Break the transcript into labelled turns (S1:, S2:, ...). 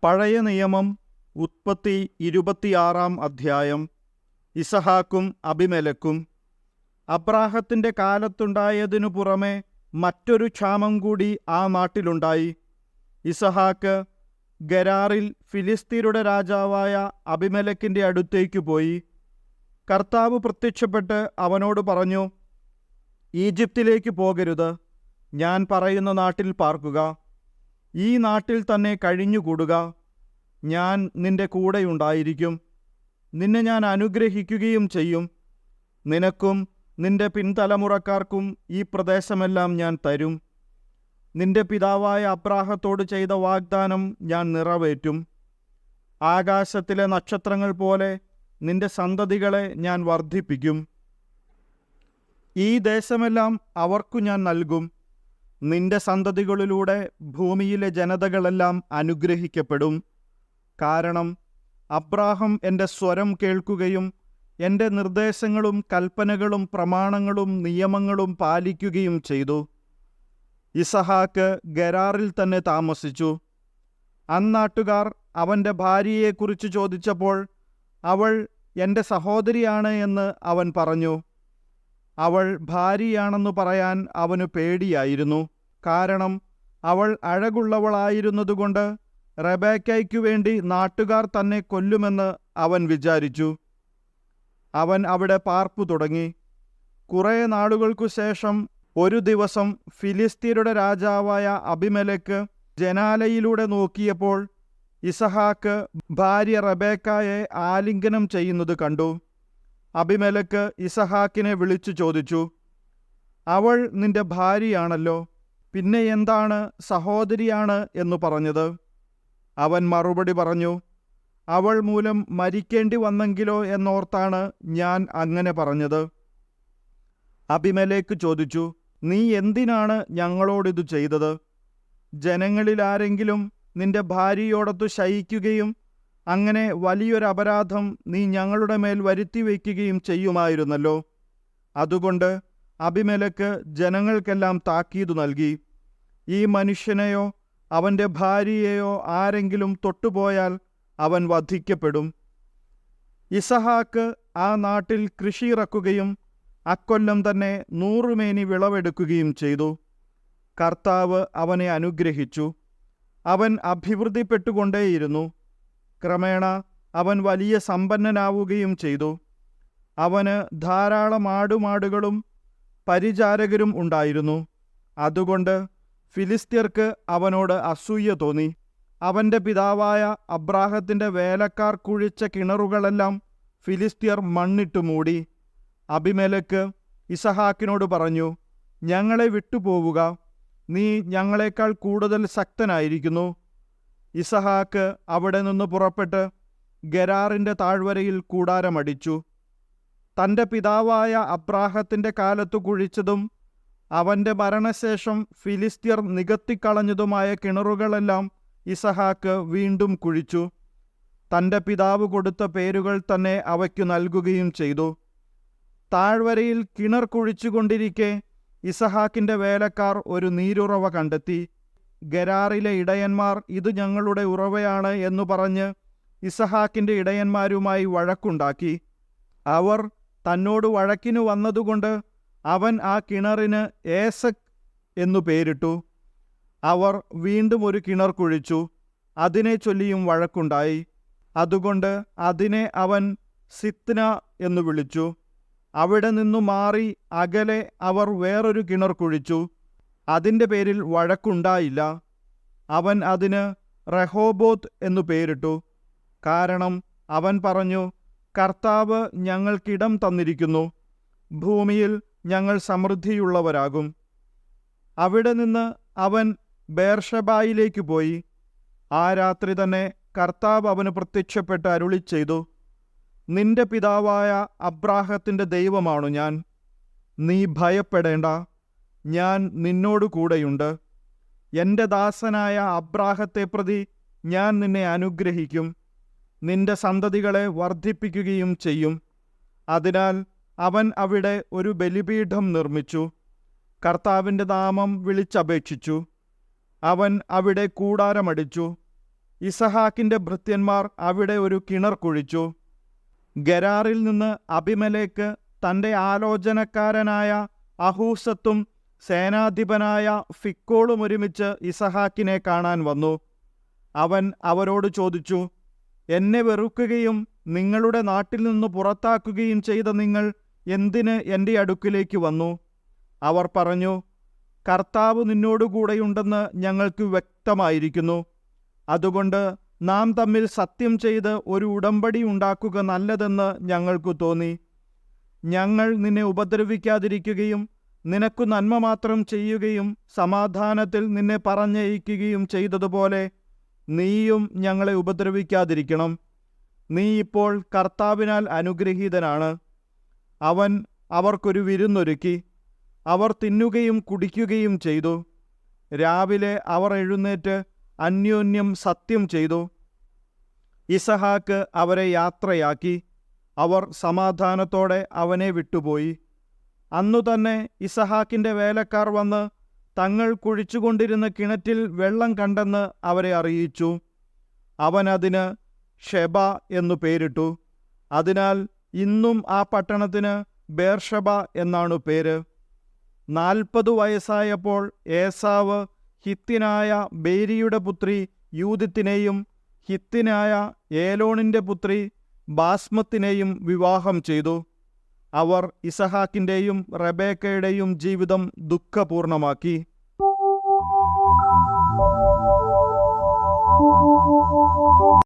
S1: പഴയ നിയമം ഉൽപ്പത്തി 26 അധ്യായം. ഇസഹാക്കും അബിമേലെക്കും. അബ്രാഹത്തിൻ്റെ കാലത്തുണ്ടായതിനു പുറമെ മറ്റൊരു ക്ഷാമം കൂടി ആ നാട്ടിലുണ്ടായി. ഇസഹാക്ക് ഗെരാറിൽ ഫിലിസ്തീരുടെ രാജാവായ അബിമേലെക്കിൻ്റെ അടുത്തേക്ക് പോയി. കർത്താവ് പ്രത്യക്ഷപ്പെട്ട് അവനോട് പറഞ്ഞു, ഈജിപ്തിലേക്ക് പോകരുത്, ഞാൻ പറയുന്ന നാട്ടിൽ പാർക്കുക. ഈ നാട്ടിൽ തന്നെ കഴിഞ്ഞുകൂടുക. ഞാൻ നിന്റെ കൂടെയുണ്ടായിരിക്കും. നിന്നെ ഞാൻ അനുഗ്രഹിക്കുകയും ചെയ്യും. നിനക്കും നിന്റെ പിൻതലമുറക്കാർക്കും ഈ പ്രദേശമെല്ലാം ഞാൻ തരും. നിന്റെ പിതാവായ അബ്രാഹത്തോട് ചെയ്ത വാഗ്ദാനം ഞാൻ നിറവേറ്റും. ആകാശത്തിലെ നക്ഷത്രങ്ങൾ പോലെ നിന്റെ സന്തതികളെ ഞാൻ വർദ്ധിപ്പിക്കും. ഈ ദേശമെല്ലാം അവർക്കു ഞാൻ നൽകും. നിന്റെ സന്തതികളിലൂടെ ഭൂമിയിലെ ജനതകളെല്ലാം അനുഗ്രഹിക്കപ്പെടും. കാരണം അബ്രാഹം എൻ്റെ സ്വരം കേൾക്കുകയും എൻ്റെ നിർദ്ദേശങ്ങളും കൽപ്പനകളും പ്രമാണങ്ങളും നിയമങ്ങളും പാലിക്കുകയും ചെയ്തു. ഇസഹാക്ക് ഗെരാറിൽ തന്നെ താമസിച്ചു. അന്നാട്ടുകാർ അവൻ്റെ ഭാര്യയെക്കുറിച്ച് ചോദിച്ചപ്പോൾ അവൾ എൻ്റെ സഹോദരിയാണ് എന്ന് അവൻ പറഞ്ഞു. അവൾ ഭാര്യയാണെന്നു പറയാൻ അവന് പേടിയായിരുന്നു. കാരണം അവൾ അഴകുള്ളവളായിരുന്നതുകൊണ്ട് റെബേക്കയ്ക്കു വേണ്ടി നാട്ടുകാർ തന്നെ കൊല്ലുമെന്ന് അവൻ വിചാരിച്ചു. അവൻ അവിടെ പാർപ്പു തുടങ്ങി. കുറേ നാളുകൾക്കു ശേഷം ഒരു ദിവസം ഫിലിസ്തീരുടെ രാജാവായ അബിമേലെക്ക് ജനാലയിലൂടെ നോക്കിയപ്പോൾ ഇസഹാക്ക് ഭാര്യ റെബേക്കയെ ആലിംഗനം ചെയ്യുന്നത് കണ്ടു. അബിമേലെക്ക് ഇസഹാക്കിനെ വിളിച്ചു ചോദിച്ചു, അവൾ നിന്റെ ഭാര്യയാണല്ലോ, പിന്നെ എന്താണ് സഹോദരിയാണ് എന്നു പറഞ്ഞത്? അവൻ മറുപടി പറഞ്ഞു, അവൾ മൂലം മരിക്കേണ്ടി വന്നെങ്കിലോ എന്നോർത്താണ് ഞാൻ അങ്ങനെ പറഞ്ഞത്. അബിമേലെക്ക് ചോദിച്ചു, നീ എന്തിനാണ് ഞങ്ങളോടിതു ചെയ്തത്? ജനങ്ങളിൽ ആരെങ്കിലും നിന്റെ ഭാര്യയോടൊത്തു ശയിക്കുകയും അങ്ങനെ വലിയൊരപരാധം നീ ഞങ്ങളുടെ മേൽ വരുത്തി വയ്ക്കുകയും ചെയ്യുമായിരുന്നല്ലോ. അതുകൊണ്ട് അബിമേലെക്ക് ജനങ്ങൾക്കെല്ലാം താക്കീതു നൽകി, ഈ മനുഷ്യനെയോ അവൻ്റെ ഭാര്യയെയോ ആരെങ്കിലും തൊട്ടുപോയാൽ അവൻ വധിക്കപ്പെടും. ഇസഹാക്ക് ആ നാട്ടിൽ കൃഷി ഇറക്കുകയും അക്കൊല്ലം തന്നെ 100 മേനി വിളവെടുക്കുകയും ചെയ്തു. കർത്താവ് അവനെ അനുഗ്രഹിച്ചു. അവൻ അഭിവൃദ്ധിപ്പെട്ടുകൊണ്ടേയിരുന്നു. ക്രമേണ അവൻ വലിയ സമ്പന്നനാവുകയും ചെയ്തു. അവന് ധാരാളം ആടുമാടുകളും പരിചാരകരും ഉണ്ടായിരുന്നു. അതുകൊണ്ട് ഫിലിസ്ത്യർക്ക് അവനോട് അസൂയ തോന്നി. അവൻ്റെ പിതാവായ അബ്രാഹത്തിൻ്റെ വേലക്കാർ കുഴിച്ച കിണറുകളെല്ലാം ഫിലിസ്ത്യർ മണ്ണിട്ടു മൂടി. അബിമേലെക്ക് ഇസഹാക്കിനോട് പറഞ്ഞു, ഞങ്ങളെ വിട്ടുപോവുക, നീ ഞങ്ങളെക്കാൾ കൂടുതൽ ശക്തനായിരിക്കുന്നു. ഇസഹാക്ക് അവിടെ നിന്ന് പുറപ്പെട്ട് ഗെരാറിൻ്റെ താഴ്വരയിൽ കൂടാരമടിച്ചു. തൻ്റെ പിതാവായ അബ്രാഹത്തിൻ്റെ കാലത്തു കുഴിച്ചതും അവൻ്റെ മരണശേഷം ഫിലിസ്ത്യർ നികത്തിക്കളഞ്ഞതുമായ കിണറുകളെല്ലാം ഇസഹാക്ക് വീണ്ടും കുഴിച്ചു. തൻ്റെ പിതാവ് കൊടുത്ത പേരുകൾ തന്നെ അവയ്ക്കു നൽകുകയും ചെയ്തു. താഴ്വരയിൽ കിണർ കുഴിച്ചുകൊണ്ടിരിക്കെ ഇസഹാക്കിൻ്റെ വേലക്കാർ ഒരു നീരുറവ കണ്ടെത്തി. ഗെരാറിലെ ഇടയന്മാർ ഇത് ഞങ്ങളുടെ ഉറവയാണ് എന്നു പറഞ്ഞ് ഇസഹാക്കിൻ്റെ ഇടയന്മാരുമായി വഴക്കുണ്ടാക്കി. അവർ തന്നോട് വഴക്കിനു വന്നതുകൊണ്ട് അവൻ ആ കിണറിന് ഏസക് എന്നു പേരിട്ടു. അവർ വീണ്ടും ഒരു കിണർ കുഴിച്ചു. അതിനെ ചൊല്ലിയും വഴക്കുണ്ടായി. അതുകൊണ്ട് അതിനെ അവൻ സിത്ന എന്നു വിളിച്ചു. അവിടെ നിന്നു മാറി അകലെ അവർ വേറൊരു കിണർ കുഴിച്ചു. അതിൻ്റെ പേരിൽ വഴക്കുണ്ടായില്ല. അവൻ അതിന് റെഹോബോത്ത് എന്നു പേരിട്ടു. കാരണം അവൻ പറഞ്ഞു, കർത്താവ് ഞങ്ങൾക്കിടം തന്നിരിക്കുന്നു, ഭൂമിയിൽ ഞങ്ങൾ സമൃദ്ധിയുള്ളവരാകും. അവിടെ നിന്ന് അവൻ ബേർഷെബായിലേക്ക് പോയി. ആ രാത്രി തന്നെ കർത്താവ് അവന് പ്രത്യക്ഷപ്പെട്ട് അരുളിച്ചെയ്തു, നിന്റെ പിതാവായ അബ്രാഹത്തിൻ്റെ ദൈവമാണു ഞാൻ. നീ ഭയപ്പെടേണ്ട, ഞാൻ നിന്നോടു കൂടെയുണ്ട്. എൻ്റെ ദാസനായ അബ്രാഹത്തെ പ്രതി ഞാൻ നിന്നെ അനുഗ്രഹിക്കും, നിന്റെ സന്തതികളെ വർദ്ധിപ്പിക്കുകയും ചെയ്യും. അതിനാൽ അവൻ അവിടെ ഒരു ബലിപീഠം നിർമ്മിച്ചു. കർത്താവിൻ്റെ നാമം വിളിച്ചപേക്ഷിച്ചു. അവൻ അവിടെ കൂടാരമടിച്ചു. ഇസഹാക്കിൻ്റെ ഭൃത്യന്മാർ അവിടെ ഒരു കിണർ കുഴിച്ചു. ഗരാറിൽ നിന്ന് അബിമേലെക്ക് തൻ്റെ ആലോചനക്കാരനായ അഹൂസത്തും സേനാധിപനായ ഫിക്കോളും ഒരുമിച്ച് ഇസഹാക്കിനെ കാണാൻ വന്നു. അവൻ അവരോട് ചോദിച്ചു, എന്നെ വെറുക്കുകയും നിങ്ങളുടെ നാട്ടിൽ നിന്ന് പുറത്താക്കുകയും ചെയ്ത നിങ്ങൾ എന്തിന് എൻ്റെ അടുക്കിലേക്ക് വന്നു? അവർ പറഞ്ഞു, കർത്താവ് നിന്നോടുകൂടെയുണ്ടെന്ന് ഞങ്ങൾക്ക് വ്യക്തമായിരിക്കുന്നു. അതുകൊണ്ട് നാം തമ്മിൽ സത്യം ചെയ്ത് ഒരു ഉടമ്പടി ഉണ്ടാക്കുക നല്ലതെന്ന് ഞങ്ങൾക്ക് തോന്നി. ഞങ്ങൾ നിന്നെ ഉപദ്രവിക്കാതിരിക്കുകയും നിനക്കു നന്മ മാത്രം ചെയ്യുകയും സമാധാനത്തിൽ നിന്നെ പറഞ്ഞയക്കുകയും ചെയ്തതുപോലെ നീയും ഞങ്ങളെ ഉപദ്രവിക്കാതിരിക്കണം. നീ ഇപ്പോൾ കർത്താവിനാൽ അനുഗ്രഹീതനാണ്. അവൻ അവർക്കൊരു വിരുന്നൊരുക്കി. അവർ തിന്നുകയും കുടിക്കുകയും ചെയ്തു. രാവിലെ അവർ എഴുന്നേറ്റ് അന്യോന്യം സത്യം ചെയ്തു. ഇസഹാക്ക് അവരെ യാത്രയാക്കി. അവർ സമാധാനത്തോടെ അവനെ വിട്ടുപോയി. അന്നു തന്നെ ഇസഹാക്കിൻ്റെ വേലക്കാർ വന്ന് തങ്ങൾ കുഴിച്ചുകൊണ്ടിരുന്ന കിണറ്റിൽ വെള്ളം കണ്ടെന്ന് അവരെ അറിയിച്ചു. അവൻ അതിന് ഷെബ എന്നു പേരിട്ടു. അതിനാൽ ഇന്നും ആ പട്ടണത്തിന് ബേർഷെബ എന്നാണു പേര്. 40 വയസ്സായപ്പോൾ ഏസാവ് ഹിത്യനായ ബേരിയുടെ പുത്രി യൂദിത്തിനെയും ഹിത്യനായ ഏലോണിൻ്റെ പുത്രി ബാസ്മത്തിനെയും വിവാഹം ചെയ്തു. അവർ ഇസഹാക്കിൻ്റെയും റെബേക്കയുടെയും ജീവിതം ദുഃഖപൂർണമാക്കി.